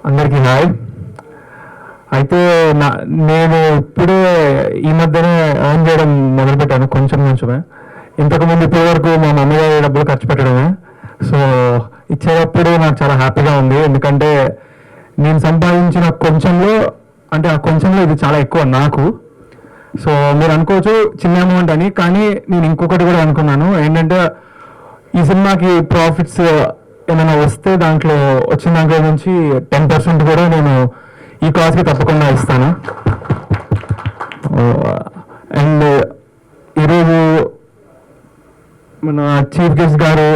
అందరికీ హాయ్. అయితే నేను ఇప్పుడే ఈ మధ్యనే ఎర్న్ చేయడం మొదలుపెట్టాను, కొంచెమే. ఇంతకుముందు ఇప్పటి వరకు మా మమ్మీ గారి డబ్బులు ఖర్చు పెట్టడమే. సో ఇచ్చేటప్పుడు నాకు చాలా హ్యాపీగా ఉంది, ఎందుకంటే నేను సంపాదించిన కొంచెంలో, అంటే ఆ కొంచెంలో ఇది చాలా ఎక్కువ నాకు. సో మీరు అనుకోవచ్చు చిన్న అమౌంట్ అని, కానీ నేను ఇంకొకటి కూడా అనుకున్నాను. ఏంటంటే ఈ సినిమాకి ప్రాఫిట్స్ ఏమైనా వస్తే వచ్చిన దాంట్లో నుంచి 10% కూడా నేను ఈ కాజ్కి తప్పకుండా ఇస్తాను. అండ్ ఈరోజు మన చీఫ్ గెస్ట్ గారు,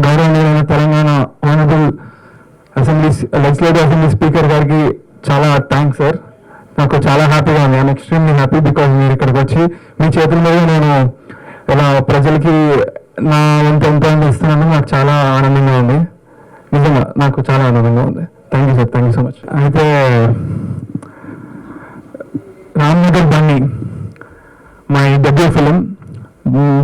గౌరవనీయులైన Telangana honourable legislative assembly speaker గారికి చాలా థ్యాంక్స్ సార్. నాకు చాలా హ్యాపీగా ఉంది. ఐఎమ్ ఎక్స్ట్రీమ్లీ హ్యాపీ బికాజ్ మీరు ఇక్కడికి వచ్చి మీ చేతుల మీద నేను ఇలా ప్రజలకి నా వంతు ఎంతో ఇస్తున్నాను. నాకు చాలా ఆనందంగా ఉంది, నిజంగా నాకు చాలా ఆనందంగా ఉంది. Thank you sir, thank you so much. అయితే Ramnagar Bunny my debut film,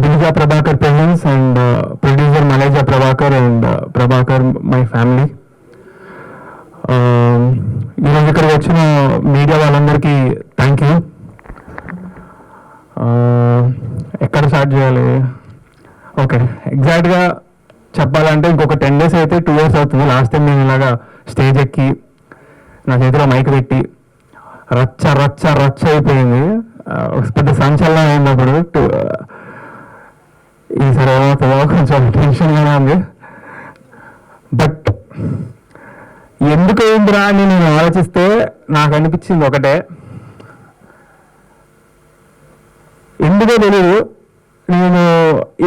Dinija Prabhakar presence and producer Maleja Prabhakar and Prabhakar my family. ఈరోజు ఇక్కడికి వచ్చిన మీడియా వాళ్ళందరికీ థ్యాంక్ యూ. ఎక్కడ స్టార్ట్ చేయాలి? ఓకే, ఎగ్జాక్ట్గా చెప్పాలంటే ఇంకొక 10 days అయితే 2 years అవుతుంది. లాస్ట్ టైం నేను ఇలాగా స్టేజ్ ఎక్కి నా చేతిలో మైక్ పెట్టి రచ్చ రచ్చ రచ్చ అయిపోయింది, పెద్ద సంచలనం అయినప్పుడు. ఈసారి ఏమవుతుందో కొంచెం టెన్షన్గానే ఉంది. బట్ ఎందుకు అయిందిరా అని నేను ఆలోచిస్తే నాకు అనిపించింది ఒకటే, ఎందుకో తెలియదు, నేను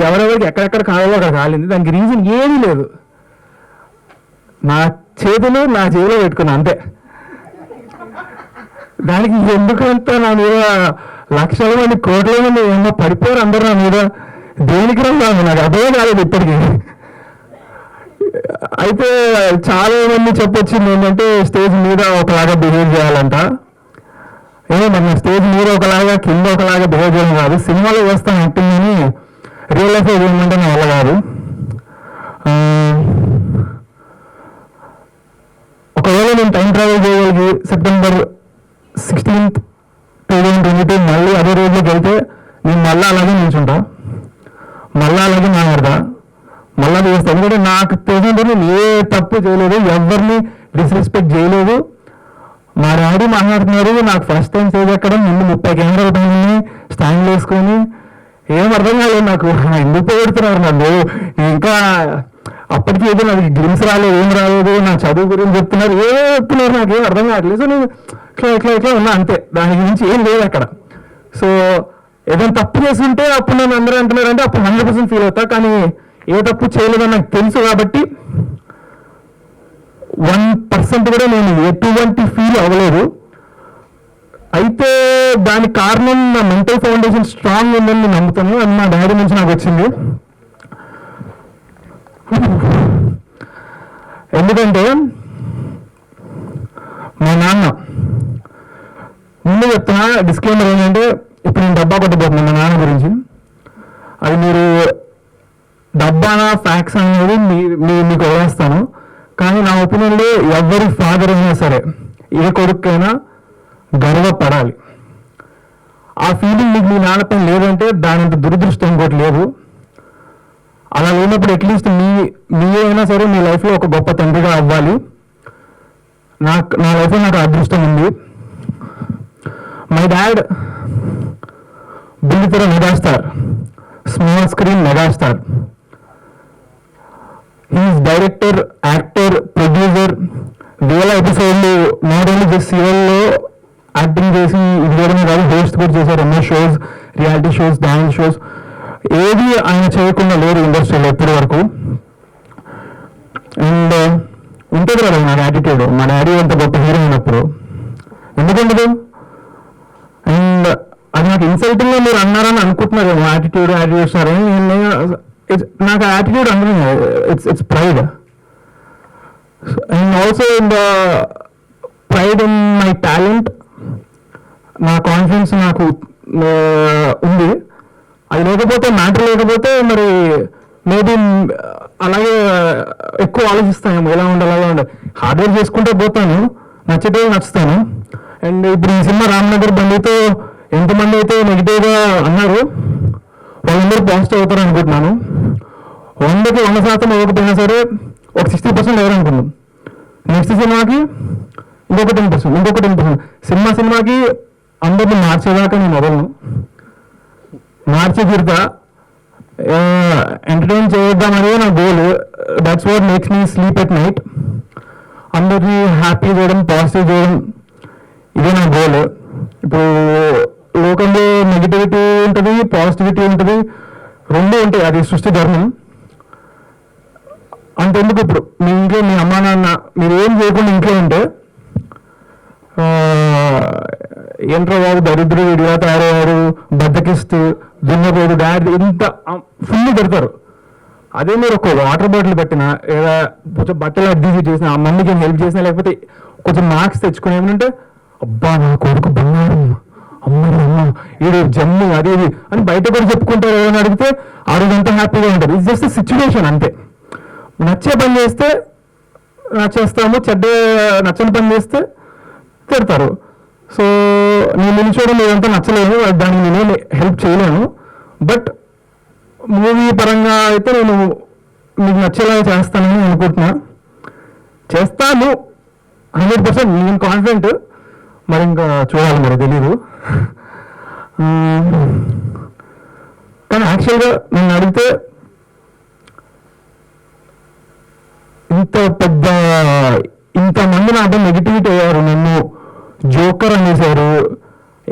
ఎవరెవరికి ఎక్కడెక్కడ కావాలో అక్కడ కాలింది. దానికి రీజన్ ఏమీ లేదు, నా చేతులు నా చెవిలో పెట్టుకున్నా అంతే. దానికి ఎందుకంతా నా మీద లక్షల మంది కోట్ల మంది ఏమో పడిపోయారు అందరూ నా మీద. దేనికి రాదు నాకు అదే కాలేదు ఇప్పటికీ. అయితే చాలా మంది చెప్పొచ్చింది ఏంటంటే స్టేజ్ మీద ఒకలాగా బిహేవ్ చేయాలంట. ఏమో మన స్టేజ్ మీద ఒకలాగా కింద ఒకలాగా బిహేవ్ చేయడం కాదు, సినిమాలో వేస్తాను యాక్టింగ్ అని రియల్ లైఫ్ ఏమంటే నా వల్ల కాదు. ఒకవేళ నేను టైం ట్రావెల్ చేయగలిగి September 16th, 2022 మళ్ళీ అదే రోజులోకి వెళ్తే నేను మళ్ళీ అలాగే నిల్చుంటా, మళ్ళీ అలాగే మాట్లాడతా, మళ్ళీ చేస్తాను. ఎందుకంటే నాకు తెలిసింది నేను ఏ తప్పు చేయలేదు, ఎవరిని డిస్రెస్పెక్ట్ చేయలేదు. మా డాడీ మాట్లాడుతున్నారు, నాకు ఫస్ట్ టైం స్టేజ్ ఎక్కడం, ముందు 30 కెమెరాలు పైన స్టాండ్ వేసుకొని ఏం అర్థం కాలేదు నాకు, ఎందుకు పోగొడుతున్నారు నన్ను. ఇంకా అప్పటికి ఏదో నాకు గ్లిమ్స్ రాలేదు, ఏం రాలేదు, నా చదువు గురించి చెప్తున్నారు, ఏం చెప్తున్నారు నాకు ఏం అర్థం కావట్లేదు. సో నేను ఇట్లా ఉన్నా అంతే, దాని గురించి ఏం లేదు అక్కడ. సో ఏదైనా తప్పు చేస్తుంటే అప్పుడు నన్ను అందరూ అంటున్నారంటే అప్పుడు 100% ఫీల్ అవుతా, కానీ ఏ తప్పు చేయలేదని నాకు తెలుసు కాబట్టి 1% కూడా నేను ఎటువంటి ఫీల్ అవ్వలేదు. అయితే దానికి కారణం నా మెంటల్ ఫౌండేషన్ స్ట్రాంగ్ ఉందని నేను నమ్ముతాను, అది మా డాడీ నుంచి నాకు వచ్చింది. ఎందుకంటే మా నాన్న, ముందు చెప్తున్నా డిస్క్లైమర్ ఏంటంటే ఇప్పుడు నేను డబ్బా కొట్టబోతున్నాను మా నాన్న గురించి. అది మీరు డబ్బానా ఫ్యాక్స్ అనేది మీకు వదిలేస్తాను, కానీ నా ఒపీనియన్లో ఎవరి ఫాదర్ అయినా సరే, ఏ కొడుకైనా గర్వపడాలి. ఆ ఫీలింగ్ మీకు మీ నాన్నపై లేదంటే దానంత దురదృష్టం ఇంకోటి లేదు. అలా లేనప్పుడు అట్లీస్ట్ మీ అయినా సరే మీ లైఫ్లో ఒక గొప్ప తండ్రిగా అవ్వాలి. నా లైఫ్లో నాకు అదృష్టం ఉంది. మై డాడ్ బుల్లితెర megastar, small screen megastar. He's director, actor, producer. వేల ఎపిసోడ్లు నాట్ ఓన్లీ జస్ట్ సీరియల్లో యాక్టింగ్ చేసి ఇది చేయడమే కాదు, హోస్ట్ కూడా చేశారు ఎన్నో shows, reality shows, dance shows. ఏది ఆయన చేయకుండా లేరు ఇండస్ట్రీలో ఎప్పటి వరకు. అండ్ ఉంటుంది కదా నా యాటిట్యూడ్, మా డాడీ అంత గొప్ప హీరో అయినప్పుడు ఎందుకుండదు. అండ్ అది నాకు ఇన్సల్టింగ్గా మీరు అన్నారని అనుకుంటున్నారు, యాటిట్యూడ్ ఇస్తారు. నాకు యాటిట్యూడ్ అంటే it's pride. And also in the pride in my talent, నా కాన్ఫిడెన్స్ నాకు ఉంది. అది లేకపోతే మ్యాటర్ లేకపోతే మరి మేబీ అలాగే ఎక్కువ ఆలోచిస్తాను, ఎలా ఉండాలి అలా ఉండాలి. హార్డ్ వర్క్ చేసుకుంటే పోతాను, నచ్చితే నచ్చుతాను. అండ్ ఇప్పుడు ఈ సినిమా రామ్నగర్ బండితో ఎంతమంది అయితే నెగిటివ్గా అన్నారు వాళ్ళందరూ పాజిటివ్ అవుతారు అనుకుంటున్నాను. 100కి 100% అవ్వకపోయినా సరే ఒక 60% ఎవరనుకున్నాం. నెక్స్ట్ సినిమాకి ఇంకొక 10%. సినిమాకి అందరిని మార్చేదాకా నేను వదలను, మార్చి తీరుతా, ఎంటర్టైన్ చేద్దాం అనేది నా goal. That's what makes me sleep at night. అందరినీ హ్యాపీ చేయడం, పాజిటివ్ చేయడం, ఇదే నా గోల్. ఇప్పుడు లోకంలో నెగిటివిటీ ఉంటుంది, పాజిటివిటీ ఉంటుంది, రెండు ఉంటాయి, అది సృష్టి ధర్మం. అంతెందుకు ఇప్పుడు మీ ఇంట్లో మీ అమ్మా నాన్న మీరు ఏం చేయకుండా ఇంట్లో ఉంటే ఏంట్రా బాబు దరిద్రుడు ఇలా తయారయ్యారు, బద్దకిస్తూ దున్నపోదు డాడీ ఇంత ఫుల్ పెడతారు. అదే మీరు ఒక వాటర్ బాటిల్ పెట్టినా లేదా కొంచెం బట్టలు అడ్జస్ట్ చేసిన ఆ మమ్మీకి హెల్ప్ చేసినా లేకపోతే కొంచెం మార్క్స్ తెచ్చుకుని ఏమంటే అబ్బా నా కొడుకు బంగారం, అమ్మ ఈడు జమ్ము అది ఇది అని బయట కూడా చెప్పుకుంటారు. ఎవరైనా అడిగితే ఆ రోజు అంతా హ్యాపీగా ఉంటారు. ఇట్స్ జస్ట్ సిచ్యువేషన్ అంతే. నచ్చే పని చేస్తే నచ్చేస్తాము, నచ్చని పని చేస్తే తిడతారు. సో నేను నిలిచోవడం ఇదంతా నచ్చలేదు, దానికి నేనే హెల్ప్ చేయలేను. బట్ మూవీ పరంగా అయితే నేను మీకు నచ్చేలా చేస్తానని అనుకుంటున్నా, చేస్తాను 100%. నేను కాన్ఫిడెంట్, మరి ఇంకా చూడాలి, మరి తెలీదు. కానీ యాక్చువల్గా నన్ను అడిగితే ఇంతమంది నాతో నెగిటివిటీ అయ్యారు, నన్ను జోకర్ అనేసారు,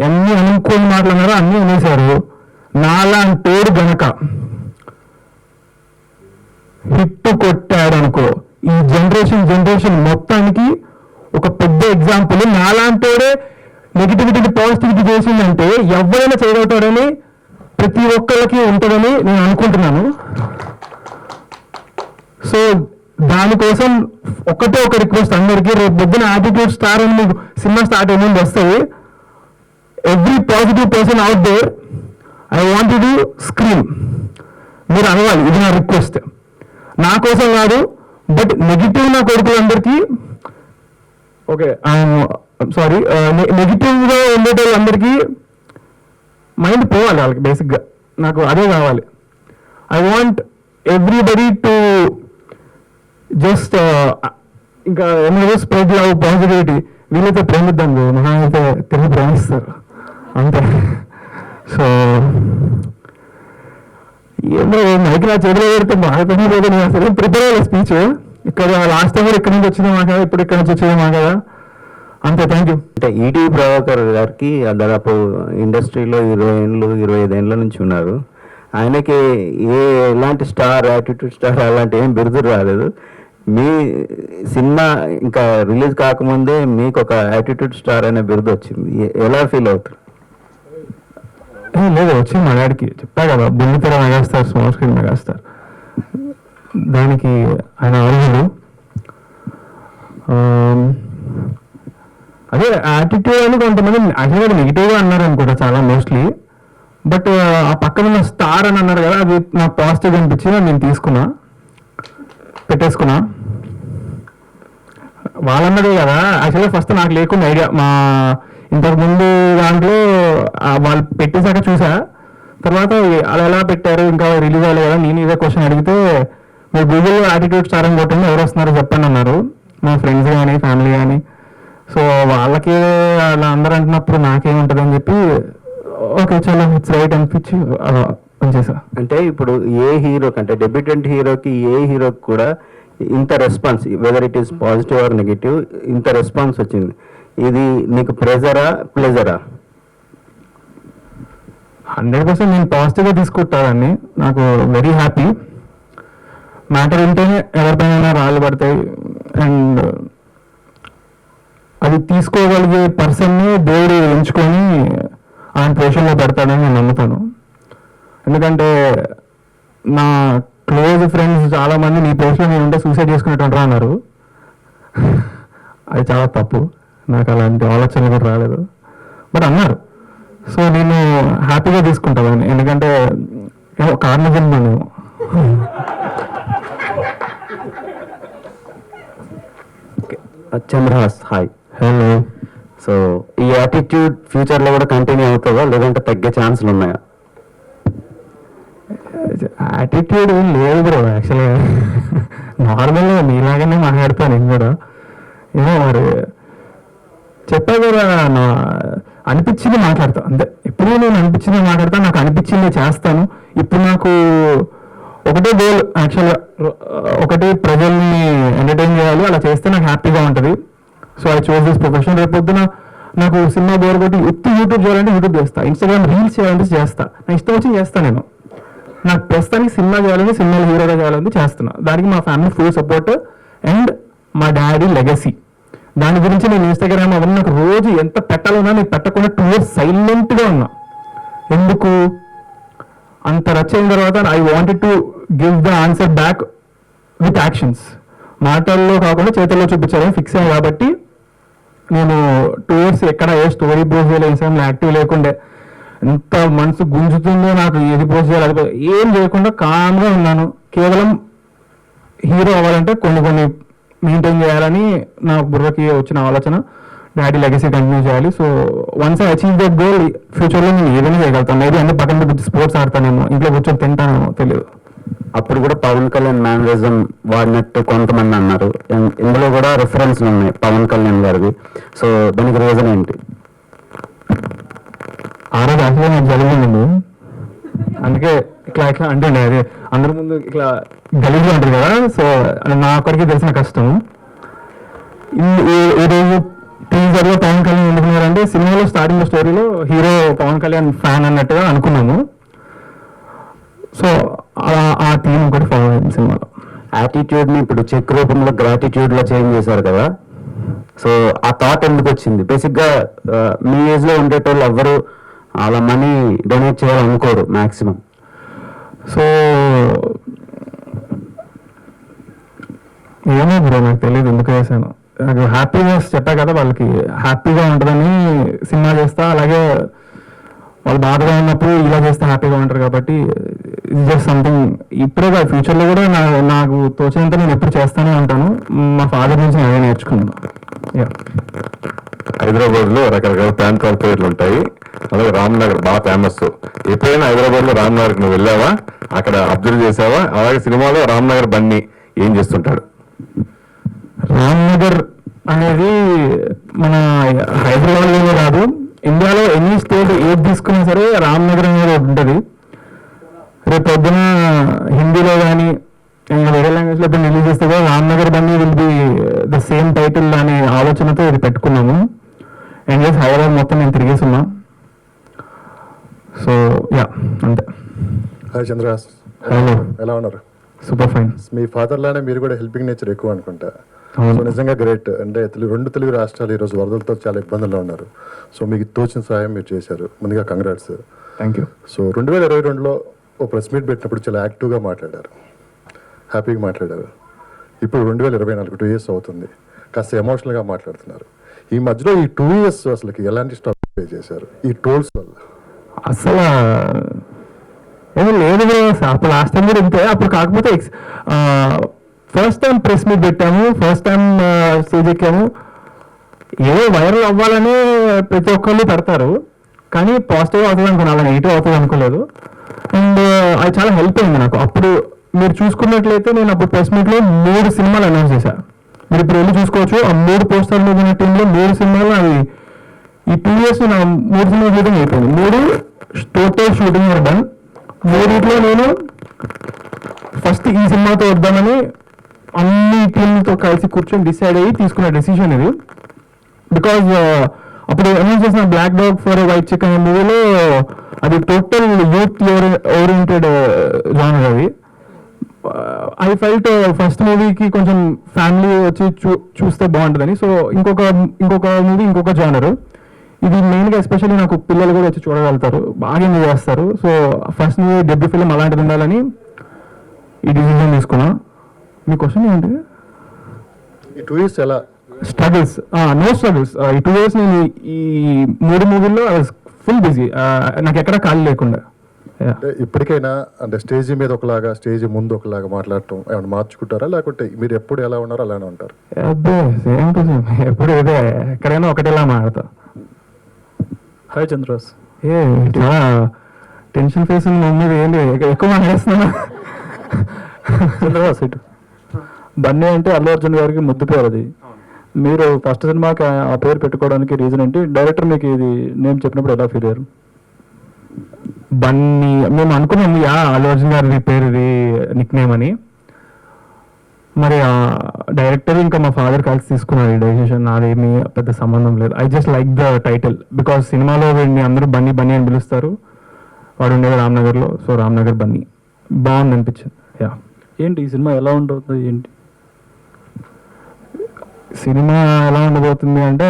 అన్ని అనుకోని మాట్లాడినారు, అన్నీ అనేసారు. నాలాంటోడు గనక హిట్ కొట్టాడు అనుకో, ఈ జనరేషన్ మొత్తానికి ఒక పెద్ద ఎగ్జాంపుల్. నాలాంటోడే నెగిటివిటీని పాజిటివిటీ చేసిందంటే ఎవరైనా చేయగలుగుతారని ప్రతి ఒక్కరికి ఉంటుందని నేను అనుకుంటున్నాను. సో దానికోసం ఒకటే ఒక రిక్వెస్ట్ అందరికీ, రేపు పొద్దున యాటిట్యూడ్ స్టార్ అని మీకు సినిమా స్టార్ట్ అయ్యే ముందు వస్తుంది. Every positive person out there, I want to scream. మీరు అనవాలి, ఇది నా రిక్వెస్ట్. నా కోసం కాదు, బట్ నెగిటివ్ నా కొడుకులందరికీ, ఓకే సారీ, నెగిటివ్గా ఉండేటోళ్ళందరికీ మైండ్ పోవాలి వాళ్ళకి. బేసిక్గా నాకు అదే కావాలి. I want everybody to just ఇంకా ఏమైనా స్ప్రెడ్ లవ్, పాజిటివిటీ. వీళ్ళైతే ప్రేమిద్దాం, మహా అయితే తిరిగి ప్రేమిస్తారు అంతే. సో ఏమో మైక్ నా చేతిలో పెడితే బాగా లేదు, నేను అసలు ప్రిపేర్ అయ్యే స్పీచ్. ఇక్కడ లాస్ట్ టైం కూడా ఇక్కడ నుంచి వచ్చింది మా కదా, ఇప్పుడు ఇక్కడ నుంచి వచ్చేది మా కదా, అంతే. Thank you. అంటే ఈటీవీ ప్రభాకర్ గారికి దాదాపు ఇండస్ట్రీలో 20 ఏళ్ళు 25 ఏళ్ళ నుంచి ఉన్నారు. ఆయనకి ఎలాంటి స్టార్, యాటిట్యూడ్ స్టార్ అలాంటి ఏం బిరుదులు రాలేదు. మీ సినిమా ఇంకా రిలీజ్ కాకముందే మీకు ఒక యాటిట్యూడ్ స్టార్ అనే బిరుదు వచ్చింది. ఎలా ఫీల్ అవుతారు? లేదు, వచ్చింది మా డాడీకి. చెప్పా కదా, బుల్లితెర మెగాస్టార్, స్మాల్ స్క్రీన్ మెగాస్టార్, దానికి ఆయన అర్హుడు. అదే యాటిట్యూడ్ అని కొంతమంది యాక్చువల్గా నెగిటివ్గా అన్నారు అనుకుంటా చాలా మోస్ట్లీ. బట్ ఆ పక్కన ఉన్న స్టార్ అని అన్నారు కదా, అది నాకు పాజిటివ్ అనిపించి నేను పెట్టేసుకున్నా. వాళ్ళన్నదే కదా యాక్చువల్గా. ఫస్ట్ నాకు లేకుండా ఐడియా, మా ఇంతకుముందు దాంట్లో వాళ్ళు పెట్టేశాక చూసా. తర్వాత అలా ఎలా పెట్టారు, ఇంకా రిలీజ్ అవ్వాలి కదా, నేను ఇదే క్వశ్చన్ అడిగితే మీరు గూగుల్లో యాటిట్యూడ్ స్టార్ అని కొట్టండి, ఎవరు వస్తున్నారో చెప్పండి అన్నారు, మా ఫ్రెండ్స్ కానీ ఫ్యామిలీ కానీ. సో వాళ్ళకి అలా అందరూ అంటున్నప్పుడు నాకేముంటుంది అని చెప్పి ఓకే చలో ఇట్స్ రైట్ అనిపించి పనిచేసా. అంటే ఇప్పుడు ఏ హీరోకి, అంటే డెబ్యూటెంట్ హీరోకి, ఏ హీరోకి కూడా ఇంత response, whether it is positive or negative, ఇంత రెస్పాన్స్ వచ్చింది. ఇది నీకు ప్రెజరా ప్లెజరా? 100% నేను పాజిటివ్గా తీసుకుంటానని, నాకు వెరీ హ్యాపీ. మ్యాటర్ ఉంటేనే ఎవరిపైన రాళ్ళు పడతాయి, అండ్ అది తీసుకోగలిగే పర్సన్ని దేవుడు ఎంచుకొని ఆయన పొజిషన్లో పెడతాడని నేను నమ్ముతాను. ఎందుకంటే నా క్లోజ్ ఫ్రెండ్స్ చాలామంది నీ పొజిషన్ నేను ఉంటే సూసైడ్ చేసుకునేటట్టు అన్నారు. అది చాలా తప్పు, నాకు అలాంటి ఆలోచనలు కూడా రాలేదు, బట్ అన్నారు. సో నేను హ్యాపీగా తీసుకుంటాను, ఎందుకంటే కారణం నేను చంద్రహాస్ హాయ్. హలో. సో ఈ యాటిట్యూడ్ ఫ్యూచర్లో కూడా కంటిన్యూ అవుతుందా లేదంటే తగ్గే ఛాన్సులు ఉన్నాయా? యాటిట్యూడ్ ఏం లేదు బ్రో, యాక్చువల్గా నార్మల్గా మీలాగానే మాట్లాడతాను నేను కూడా. ఏమో మరి చెప్పా కదా, నా అనిపించింది మాట్లాడతా అంతే. ఎప్పుడు నేను అనిపించింది మాట్లాడతా, నాకు అనిపించింది చేస్తాను. ఇప్పుడు నాకు ఒకటే గోల్ యాక్చువల్గా, ఒకటి ప్రజల్ని ఎంటర్టైన్ చేయాలి, అలా చేస్తే నాకు హ్యాపీగా ఉంటుంది. So I choose this profession. రేపు పొద్దున నాకు సినిమా బోర్ కొట్టి యూట్యూబ్ చేయాలంటే యూట్యూబ్ చేస్తా, ఇన్స్టాగ్రామ్ రీల్స్ చేయాలంటే చేస్తా, నా ఇష్టం వచ్చి చేస్తాను నేను. నాకు ప్రస్తుతానికి సినిమా చేయాలని, సినిమాలు హీరోగా చేయాలని చేస్తున్నా. దానికి మా ఫ్యామిలీ ఫుల్ సపోర్ట్ అండ్ మా డాడీ లెగసీ. దాని గురించి నేను ఇన్స్టాగ్రామ్ అవన్నీ నాకు రోజు ఎంత పెట్టాలన్నా నేను పెట్టకుండా 2 years సైలెంట్గా ఉన్నా. ఎందుకు అంత రచ్ అయిన తర్వాత I wanted to give the answer back with actions. మాటల్లో కాకుండా చేతుల్లో చూపించాలని ఫిక్స్ అయ్యాను. కాబట్టి నేను 2 years ఎక్కడ ఏ స్టోరీ పోస్ట్ చేయాలి, ఇన్స్టాగ్రామ్లో యాక్టివ్ లేకుండే, ఎంత మనసు గుంజుతుందో నాకు ఏది పోస్ట్ చేయాలి అది ఏం చేయకుండా కామ్గా ఉన్నాను. కేవలం హీరో అవ్వాలంటే కొన్ని మెయింటైన్ చేయాలని నా బుర్రకి వచ్చిన ఆలోచన. డాడీ లెగసీ కంటిన్యూ చేయాలి. So once I achieve that goal, ఫ్యూచర్లో నేను ఏదైనా చేయగలుగుతాను. మేబీ అన్ని పక్కన పెట్టి స్పోర్ట్స్ ఆడతానేమో, ఇంట్లో కూర్చొని తింటానేమో తెలియదు. అప్పుడు కూడా పవన్ కళ్యాణ్ మ్యానరిజం వాడినట్టు కొంతమంది అన్నారు. ఇందులో కూడా రిఫరెన్స్లు ఉన్నాయి పవన్ కళ్యాణ్ గారివి. సో దానికి రీజన్ ఏంటి? ఆ రోజు యాక్చువల్గా నాకు జరిగింది, అందుకే ఇట్లా అంటుండే. అది అందరి ముందు ఇట్లా గలీజ్గా ఉంటుంది కదా, సో నా ఒక్కడికి తెలిసిన కష్టం. ఈ రోజు టీజర్లో పవన్ కళ్యాణ్ ఎందుకున్నారంటే, సినిమాలో స్టార్టింగ్ స్టోరీలో హీరో పవన్ కళ్యాణ్ ఫ్యాన్ అన్నట్టుగా అనుకున్నాము. సో ఆ థీమ్ ఒకటి ఫాలో అయింది సినిమాలో. యాటిట్యూడ్ని ఇప్పుడు చెక్ రూపంలో గ్రాటిట్యూడ్లో చేంజ్ చేశారు కదా, సో ఆ థాట్ ఎందుకు వచ్చింది? బేసిక్గా మీ ఏజ్లో ఉండేటోళ్ళు ఎవ్వరు అలా మనీ డొనేట్ చేయాలనుకోరు మ్యాక్సిమం. సో ఏమో బ్రో, నాకు తెలియదు ఎందుకు వేసాను. నాకు హ్యాపీనెస్ చెప్పా కదా, వాళ్ళకి హ్యాపీగా ఉంటుందని సినిమా చేస్తా. అలాగే వాళ్ళు బాధగా ఉన్నప్పుడు ఇలా చేస్తే హ్యాపీగా ఉంటారు. కాబట్టి ఇది జస్ట్ సంథింగ్. ఇప్పుడే కాదు, ఫ్యూచర్లో కూడా నాకు తోచినంత నేను ఎప్పుడు చేస్తూనే ఉంటాను. మా ఫాదర్ నుంచి నేను నేర్చుకున్నాను. హైదరాబాద్లో రకరకాల ప్యాంట్ కార్పొరేట్లు ఉంటాయి, అలాగే రామ్నగర్ బాగా ఫేమస్. ఎప్పుడైనా హైదరాబాద్లో రామ్నగర్కి నువ్వు వెళ్ళావా, అక్కడ అబ్జర్వ్ చేసావా? అలాగే సినిమాలో రామ్నగర్ బన్నీ ఏం చేస్తుంటాడు? రామ్నగర్ అనేది మన హైదరాబాద్లోనే కాదు, ఇండియాలో ఎన్ని స్టేట్ ఏది తీసుకున్నా సరే రామ్నగర్ అనేది ఒకటి ఉంటుంది. రేపు పొద్దున హిందీలో కానీ వేరే లాంగ్వేజ్లో ఇప్పుడు రిలీజ్ చేస్తే కూడా Ramnagar Bunny will be the same title అనే ఆలోచనతో ఇది పెట్టుకున్నాము. అండ్ జస్ట్ హైదరాబాద్ మొత్తం నేను తిరిగేస్తున్నా. సో యా, అంతే. Hi Chandrahas, hello. ఎలా ఉన్నారు? Super fine. మీ ఫాదర్ లానే మీరు కూడా హెల్పింగ్ నేచర్ ఎక్కువ అనుకుంటా. అవును. సో నిజంగా గ్రేట్. అంటే 2 తెలుగు రాష్ట్రాలు ఈరోజు వరదలతో చాలా ఇబ్బందుల్లో ఉన్నారు. సో మీకు తోచిన సహాయం మీరు చేశారు. ముందుగా కంగ్రాట్స్. Thank you. సో 2022లో ఓ ప్రెస్ మీట్ పెట్టినప్పుడు చాలా యాక్టివ్గా మాట్లాడారు, హ్యాపీగా మాట్లాడారు. ఇప్పుడు 2024 2 years అవుతుంది, కాస్త ఎమోషనల్గా మాట్లాడుతున్నారు. ఈ మధ్యలో ఈ 2 years అసలుకి ఎలాంటి స్టాప్ పే చేశారు ఈ టోల్స్ వల్ల? అసలు ఏమీ లేదు బ్రో, అప్పుడు లాస్ట్ టైం కూడా ఇంతే. అప్పుడు కాకపోతే ఫస్ట్ టైం ప్రెస్ మీట్ పెట్టాము, ఫస్ట్ టైం స్టేజ్ ఎక్కాము. ఏదో వైరల్ అవ్వాలని ప్రతి ఒక్కళ్ళు పెడతారు, కానీ పాజిటివ్ అవుతుంది అనుకున్నా, అలా నెగిటివ్ అవుతుంది అనుకోలేదు. అండ్ అది చాలా హెల్ప్ అయింది నాకు. అప్పుడు మీరు చూసుకున్నట్లయితే నేను అప్పుడు ప్రెస్ మీట్లో 3 సినిమాలు అనౌన్స్ చేశాను. మీరు ఇప్పుడు వెళ్ళి చూసుకోవచ్చు, ఆ 3 పోస్టర్ల మీద ఉన్న టీంలో 3 సినిమాలు అవి ఈ 2 years నా 3 సినిమా షూటింగ్ అయిపోయింది. 3 టోటల్ షూటింగ్ డన్. 3 నేను ఫస్ట్ ఈ సినిమాతో వద్దామని అన్ని టీంలతో కలిసి కూర్చొని డిసైడ్ అయ్యి తీసుకున్న డెసిషన్ ఇది. బికాజ్ అప్పుడు అనౌన్స్ చేసిన బ్లాక్ డాగ్ ఫర్ వైట్ చిక్ అనే మూవీలో అది టోటల్ యూత్ ఓరియంటెడ్ జానర్. అది ఐ ఫెల్ట్ ఫస్ట్ మూవీకి కొంచెం ఫ్యామిలీ వచ్చి చూస్తే బాగుంటుందని. సో ఇంకొక మూవీ ఇంకొక జానర్. ఇది మెయిన్గా ఎస్పెషల్లీ నాకు పిల్లలు కూడా వచ్చి చూడగలుగుతారు, బాగా ఎంజాయ్ చేస్తారు. So first movie debut film అలాంటిది ఉండాలని ఈ డిసిజన్ తీసుకున్నా. మీ క్వశ్చన్ ఏంటి? ఈ 2 years ఎలా స్ట్రగుల్స్? No struggles. ఈ 2 years నేను ఈ 3 మూవీల్లో ఫుల్ బిజీ, నాకు ఎక్కడ ఖాళీ లేకుండా. Yeah. అంటే ఇప్పటికైనా అంటే స్టేజ్ మీద ఒకలాగా స్టేజ్ ముందు ఒకలాగా మాట్లాడటం ఏమైనా మార్చుకుంటారా, లేకుంటే మీరు ఎప్పుడు ఎలా ఉన్నారో అలానే ఉంటారు? అబ్బే సేమ్ టు సేమ్, ఎప్పుడు ఇదే, ఎక్కడైనా ఒకటేలా మాడతా. హాయ్ చంద్రరాజ్. చాలా టెన్షన్ ఫేస్ ఉంది మీద ఏంటి ఎక్కువ మాట్లాడుతున్నా. చంద్రరాజ్ ఇటు. బన్నీ అంటే అల్లు అర్జున్ గారికి ముద్దు పేరు అది. మీరు ఫస్ట్ సినిమాకి ఆ పేరు పెట్టుకోవడానికి రీజన్ ఏంటి? డైరెక్టర్ మీకు ఇది నేమ్ చెప్పినప్పుడు ఎలా ఫీల్ అయ్యారు? బన్నీ మేము అనుకున్నాము అల్లు అర్జున్ గారి పేరు ఇది నిక్ నేమ్ అని. మరి ఆ డైరెక్టర్ ఇంకా మా ఫాదర్ కలిసి తీసుకున్నారు ఈ డెసిషన్. నాదేమీ పెద్ద సంబంధం లేదు. I just like the title because సినిమాలో వీడిని అందరూ బన్నీ బన్నీ అని పిలుస్తారు. వాడు ఉండేది రామ్నగర్లో, సో రామ్నగర్ బన్నీ బాగుంది అనిపించింది. యా. ఏంటి ఈ సినిమా ఎలా ఉంటుంది ఏంటి? సినిమా ఎలా ఉండబోతుంది అంటే,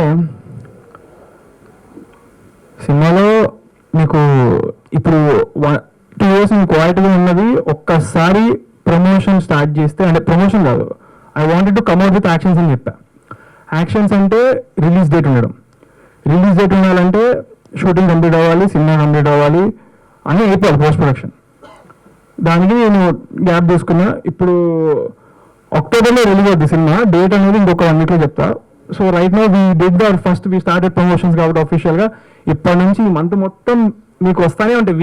సినిమాలో మీకు ఇప్పుడు 2 years మీకు క్వాలిటీగా ఉన్నది. ఒక్కసారి ప్రమోషన్ స్టార్ట్ చేస్తే, అంటే ప్రమోషన్ కాదు, I wanted to come out with actions అని చెప్పా. యాక్షన్స్ అంటే రిలీజ్ డేట్ ఉండడం. రిలీజ్ డేట్ ఉండాలంటే షూటింగ్ కంప్లీట్ అవ్వాలి, సినిమా కంప్లీట్ అవ్వాలి అని అయిపోవాలి పోస్ట్ ప్రొడక్షన్. దానికి నేను గ్యాప్ తీసుకున్నా. ఇప్పుడు అక్టోబర్లో రిలీజ్ అవుతుంది సినిమా. డేట్ అనేది ఇంకొక 1 weekలో చెప్తా. So right now we did the first we started promotions కాబట్టి అఫీషియల్గా ఇప్పటి నుంచి ఈ మంత్ మొత్తం మీకు వస్తానే ఉంటాయి.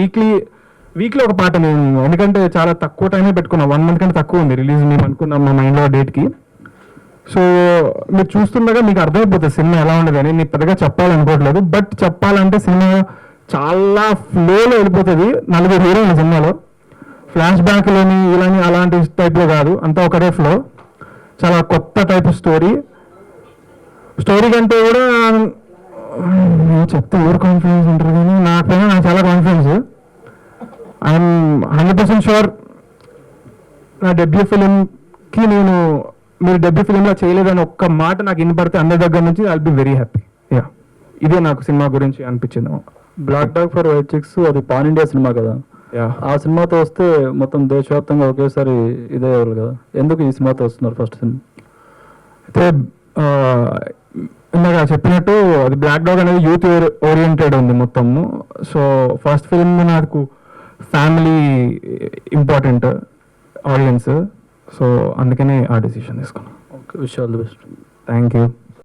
వీక్లీ ఒక పాట నేను, ఎందుకంటే చాలా తక్కువ టైమే పెట్టుకున్నా, 1 month కంటే తక్కువ ఉంది రిలీజ్ మేము అనుకున్నాం మా మైండ్లో డేట్కి. సో మీరు చూస్తుండగా మీకు అర్థమైపోతుంది సినిమా ఎలా ఉండదు అని. నేను పెద్దగా చెప్పాలనుకోవట్లేదు, బట్ చెప్పాలంటే సినిమా చాలా ఫ్లోలో వెళ్ళిపోతుంది. 4 హీరోయిన్ సినిమాలో, ఫ్లాష్ బ్యాక్లోని ఇలాని అలాంటి టైప్లో కాదు, అంతా ఒకటే ఫ్లో. చాలా కొత్త టైప్ స్టోరీ కంటే కూడా చెప్తే ఎవరు కాన్ఫిడెన్స్ ఉంటారు, కానీ నాకైనా నాకు చాలా కాన్ఫిడెన్స్. ఐఎమ్ 100% షూర్ నా డెబ్యూ ఫిలింకి మీరు డెబ్యూ ఫిలింలో చేయలేదని ఒక్క మాట నాకు వినపడితే అందరి దగ్గర నుంచి I will be very happy. Yeah, ఇదే నాకు సినిమా గురించి అనిపించింది. Black dog for white chicks అది పాన్ ఇండియా సినిమా కదా. యా, ఆ సినిమాతో వస్తే మొత్తం దేశవ్యాప్తంగా ఒకేసారి ఇదే అవ్వాలి కదా. ఎందుకు ఈ సినిమాతో వస్తున్నారు ఫస్ట్ సినిమా? అయితే ఇందాక చెప్పినట్టు అది బ్లాక్ డాగ్ అనేది యూత్ ఓరియంటెడ్ ఉంది మొత్తము. సో ఫస్ట్ ఫిల్మ్ నాకు ఫ్యామిలీ ఇంపార్టెంట్, ఆడియన్స్. సో అందుకనే ఆ డెసిషన్ తీసుకున్నాను. Okay, wish all the best. Thank you.